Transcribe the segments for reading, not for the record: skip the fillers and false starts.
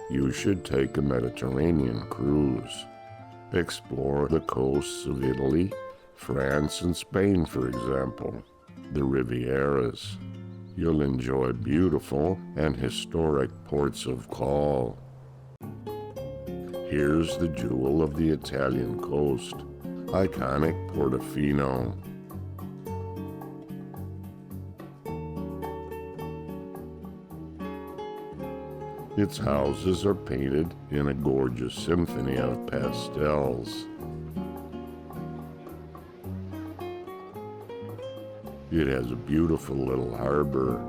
You should take a Mediterranean cruise. Explore the coasts of Italy, France, and Spain, for example, the Rivieras. You'll enjoy beautiful and historic ports of call. Here's the jewel of the Italian coast, iconic Portofino. Its houses are painted in a gorgeous symphony of pastels. It has a beautiful little harbor.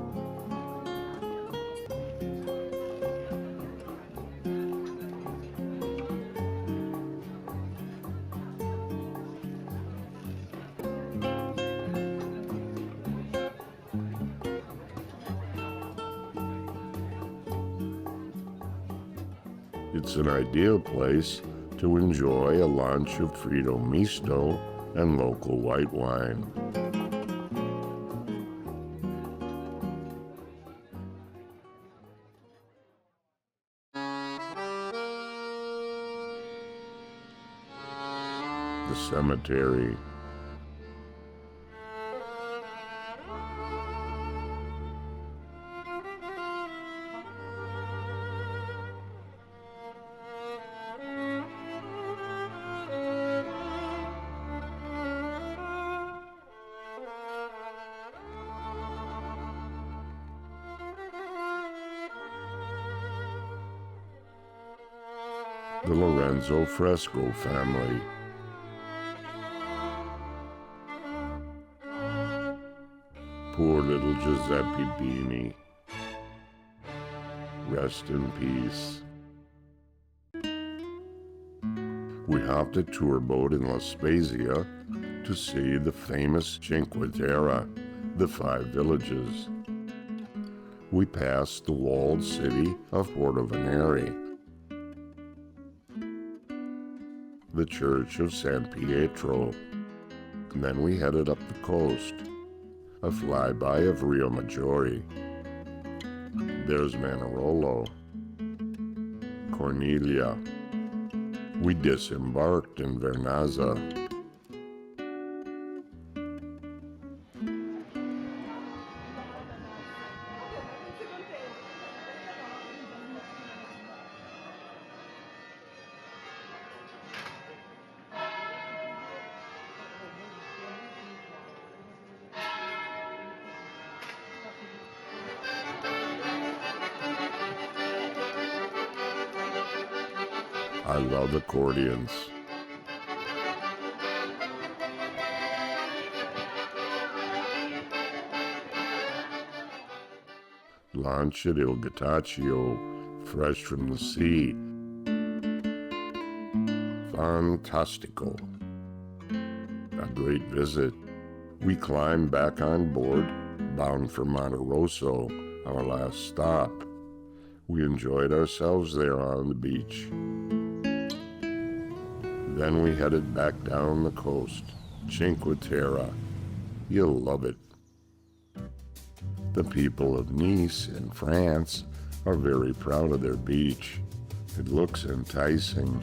It's an ideal place to enjoy a lunch of Fritto Misto and local white wine. The cemetery. The Lorenzo Fresco family. Poor little Giuseppe Bini. Rest in peace. We hopped a tour boat in La Spezia to see the famous Cinque Terre, the 5 villages. We passed the walled city of Porto Venere, the church of San Pietro, and then we headed up the coast, a flyby of Rio Maggiore. There's Manarolo, Corniglia. We disembarked in Vernazza. I love accordions. Lunch at Il Gataccio, fresh from the sea. Fantastico. A great visit. We climbed back on board, bound for Monte Rosso, our last stop. We enjoyed ourselves there on the beach. Then we headed back down the coast, Cinque Terre. You'll love it. The people of Nice in France are very proud of their beach. It looks enticing,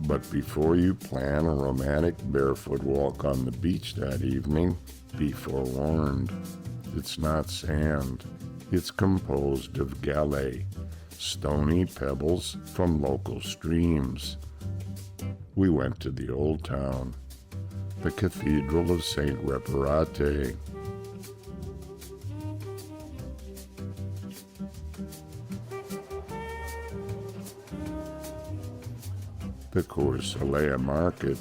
but before you plan a romantic barefoot walk on the beach that evening, be forewarned. It's not sand. It's composed of galets, stony pebbles from local streams. We went to the old town, the Cathedral of St. Reparate. The Corsalea Market.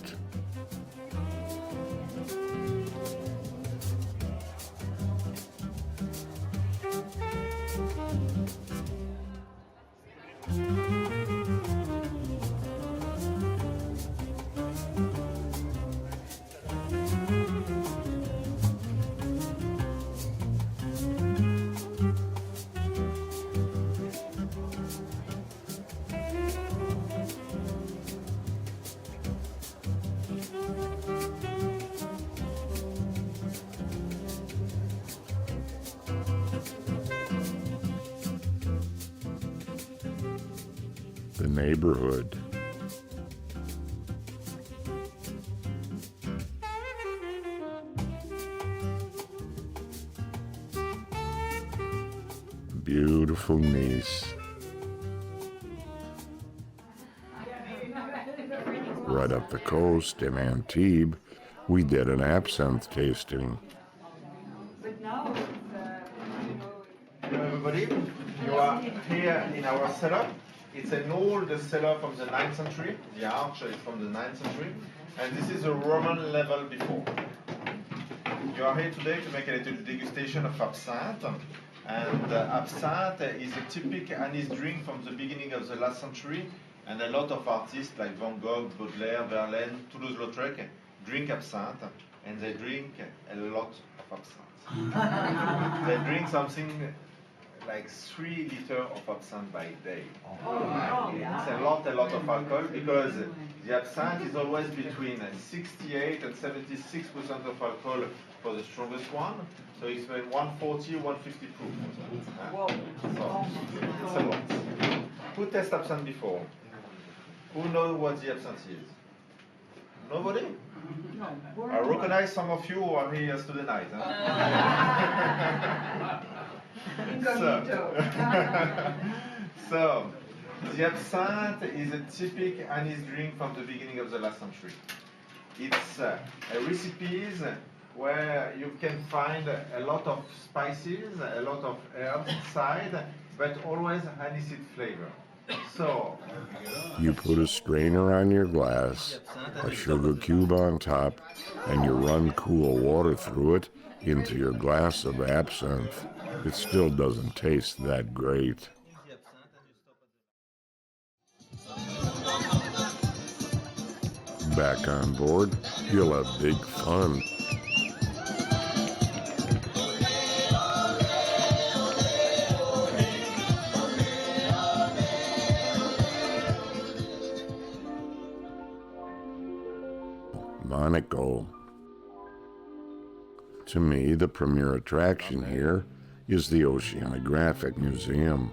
the neighborhood. Beautiful Nice. Right up the coast in Antibes, we did an absinthe tasting. Hello everybody, you are here in our cellar. It's an old cellar from the 9th century. The arch is from the 9th century. And this is a Roman level before. You are here today to make a little degustation of absinthe. And absinthe is a typical Anis drink from the beginning of the last century. And a lot of artists like Van Gogh, Baudelaire, Verlaine, Toulouse-Lautrec drink absinthe. And they drink a lot of absinthe. They drink something like 3 liters of absinthe by day. It's a lot of alcohol because the absinthe is always between 68 and 76% of alcohol for the strongest one. So it's between 140 and 150 proof. So it's a lot. Who tasted absinthe before? Who knows what the absinthe is? Nobody? I recognize some of you who are here yesterday night. So, the absinthe is a typical Anis drink from the beginning of the last century. It's a recipes where you can find a lot of spices, a lot of herbs inside, but always aniseed flavor. So, you put a strainer on your glass, a sugar cube on top, and you run cool water through it into your glass of absinthe. It still doesn't taste that great. Back on board, you'll have big fun. Monaco. To me, the premier attraction here is the Oceanographic Museum.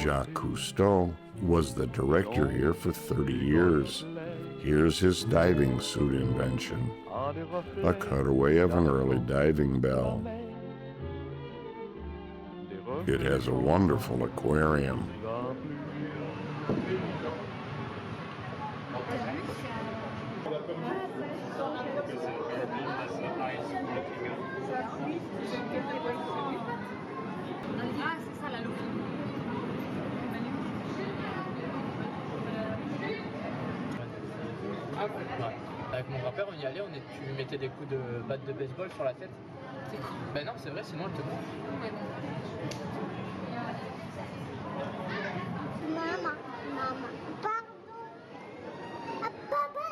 Jacques Cousteau was the director here for 30 years. Here's his diving suit invention, a cutaway of an early diving bell. It has a wonderful aquarium. Avec mon grand-père, on y allait, tu lui mettais des coups de batte de baseball sur la tête. C'est cool. Ben non, c'est vrai, sinon elle te prend. Maman, pardon. Papa.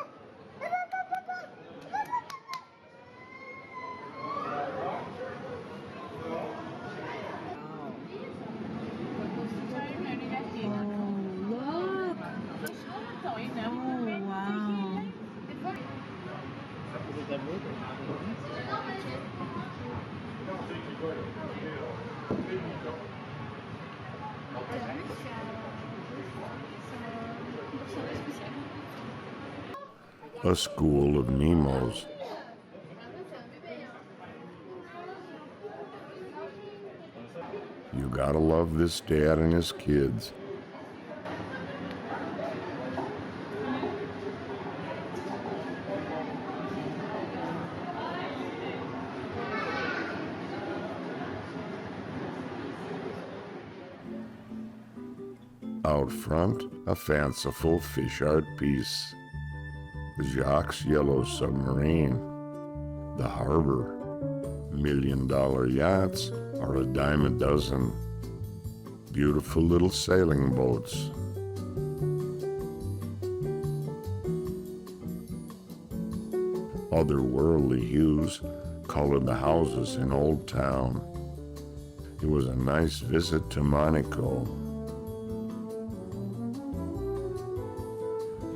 A school of Nemos. You gotta love this dad and his kids. Out front, a fanciful fish art piece. Jacques' yellow submarine. The harbor. $1 million yachts are a dime a dozen. Beautiful little sailing boats. Otherworldly hues color the houses in Old Town. It was a nice visit to Monaco.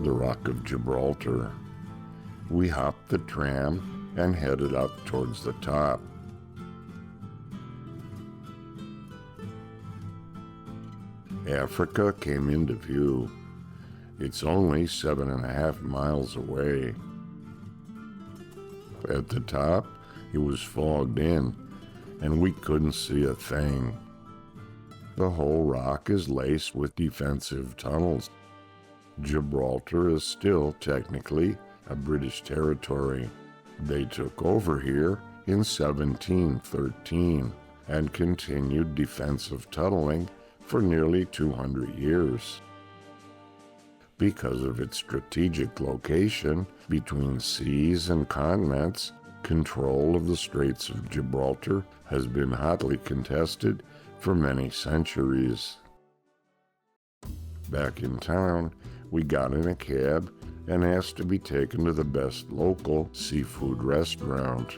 The Rock of Gibraltar. We hopped the tram and headed up towards the top. Africa came into view. It's only 7.5 miles away. At the top, it was fogged in, and we couldn't see a thing. The whole rock is laced with defensive tunnels. Gibraltar is still technically a British territory. They took over here in 1713 and continued defensive tunneling for nearly 200 years. Because of its strategic location between seas and continents, control of the Straits of Gibraltar has been hotly contested for many centuries. Back in town, we got in a cab and asked to be taken to the best local seafood restaurant.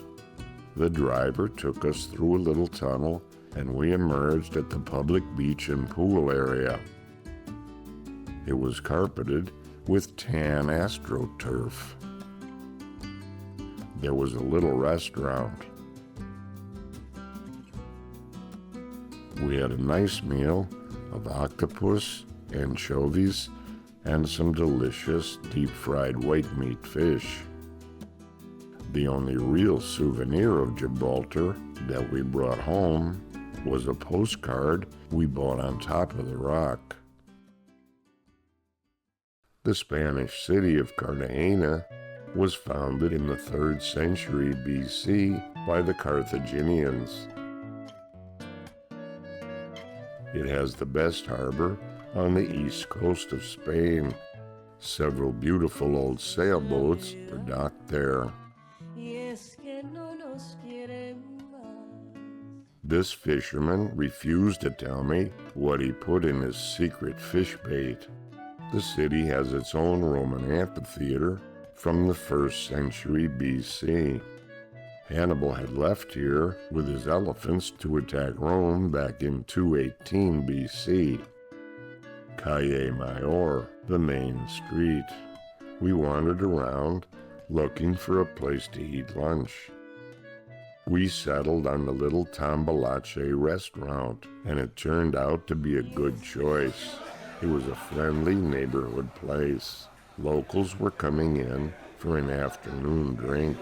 The driver took us through a little tunnel, and we emerged at the public beach and pool area. It was carpeted with tan astroturf. There was a little restaurant. We had a nice meal of octopus, anchovies, and some delicious deep-fried white meat fish. The only real souvenir of Gibraltar that we brought home was a postcard we bought on top of the rock. The Spanish city of Cartagena was founded in the 3rd century BC by the Carthaginians. It has the best harbor on the east coast of Spain. Several beautiful old sailboats are docked there. This fisherman refused to tell me what he put in his secret fish bait. The city has its own Roman amphitheater from the 1st century BC. Hannibal had left here with his elephants to attack Rome back in 218 BC. Calle Mayor, the main street. We wandered around looking for a place to eat lunch. We settled on the little Tambalache restaurant, and it turned out to be a good choice. It was a friendly neighborhood place. Locals were coming in for an afternoon drink.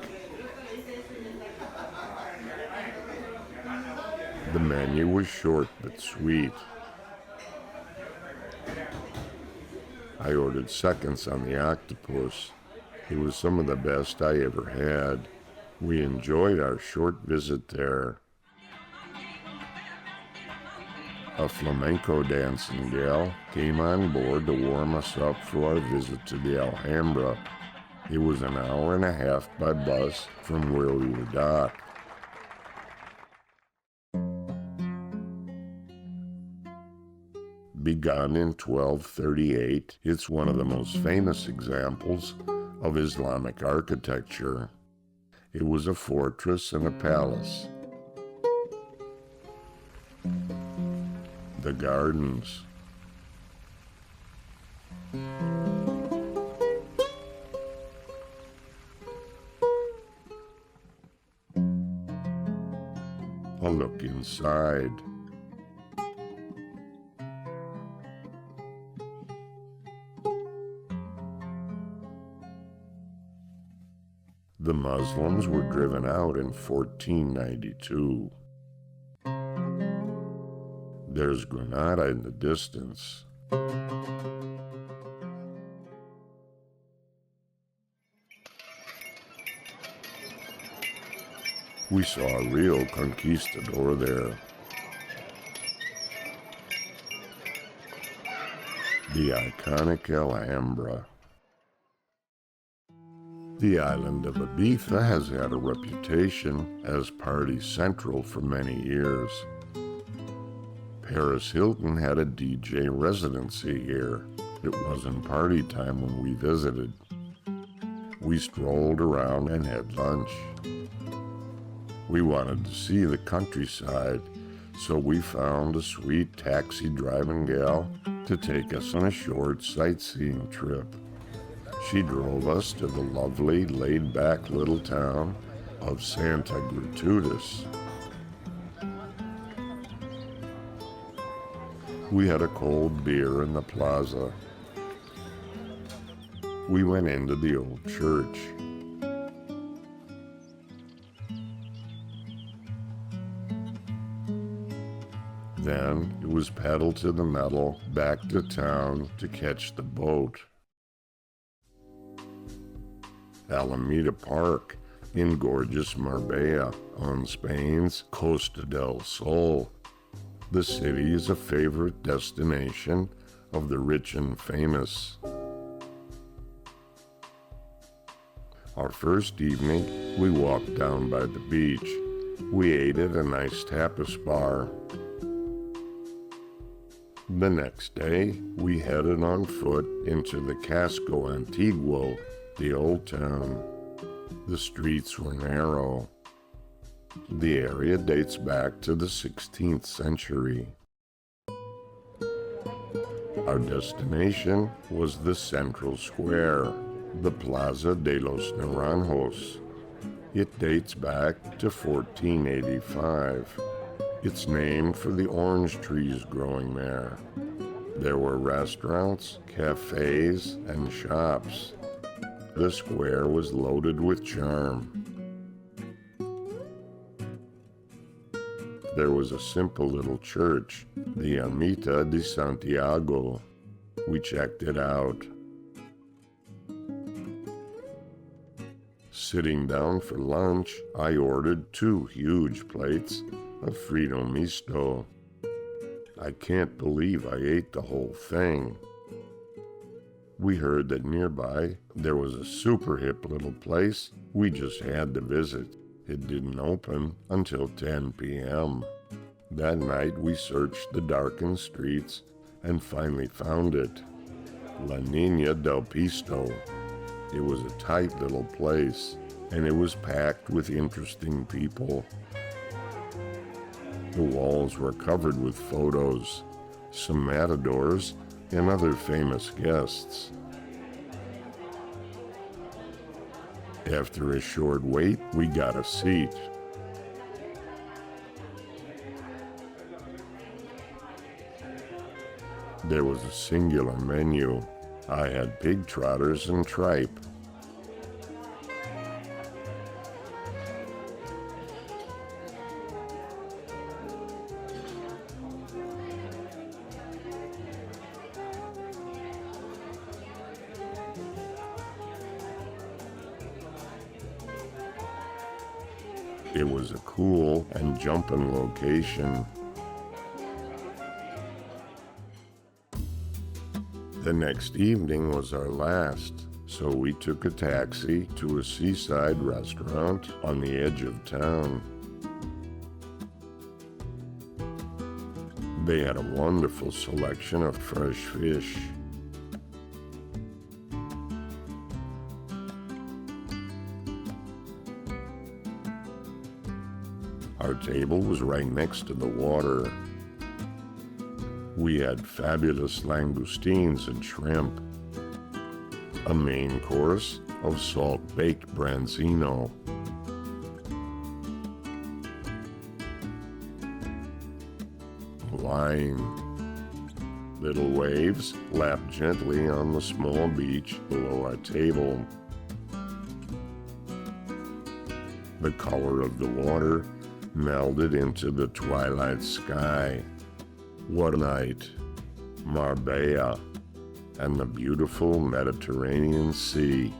The menu was short but sweet. I ordered seconds on the octopus. It was some of the best I ever had. We enjoyed our short visit there. A flamenco dancing gal came on board to warm us up for our visit to the Alhambra. It was an hour and a half by bus from where we were docked. Begun in 1238, it's one of the most famous examples of Islamic architecture. It was a fortress and a palace. The gardens. A look inside. The Muslims were driven out in 1492. There's Granada in the distance. We saw a real conquistador there. The iconic Alhambra. The island of Ibiza has had a reputation as party central for many years. Paris Hilton had a DJ residency here. It wasn't party time when we visited. We strolled around and had lunch. We wanted to see the countryside, so we found a sweet taxi driving gal to take us on a short sightseeing trip. She drove us to the lovely, laid-back little town of Santa Gertrudis. We had a cold beer in the plaza. we went into the old church. Then it was pedal to the metal back to town to catch the boat. Alameda Park in gorgeous Marbella on Spain's Costa del Sol. The city is a favorite destination of the rich and famous. Our first evening, we walked down by the beach. We ate at a nice tapas bar. The next day, we headed on foot into the Casco Antiguo, the old town. The streets were narrow. The area dates back to the 16th century. Our destination was the central square, the Plaza de los Naranjos. It dates back to 1485. It's named for the orange trees growing there. There were restaurants, cafes, and shops. The square was loaded with charm. There was a simple little church, the Ermita de Santiago. We checked it out. Sitting down for lunch, I ordered 2 huge plates of Frito Misto. I can't believe I ate the whole thing. We heard that nearby there was a super hip little place we just had to visit. It didn't open until 10 p.m. That night we searched the darkened streets and finally found it. La Niña del Pisto. It was a tight little place, and it was packed with interesting people. The walls were covered with photos, some matadors, and other famous guests. After a short wait, we got a seat. There was a singular menu. I had pig trotters and tripe. It was a cool and jumping location. The next evening was our last, so we took a taxi to a seaside restaurant on the edge of town. They had a wonderful selection of fresh fish. Our table was right next to the water. We had fabulous langoustines and shrimp, a main course of salt-baked branzino, wine. Little waves lapped gently on the small beach below our table. The color of the water melded into the twilight sky. What a night! Marbella and the beautiful Mediterranean Sea.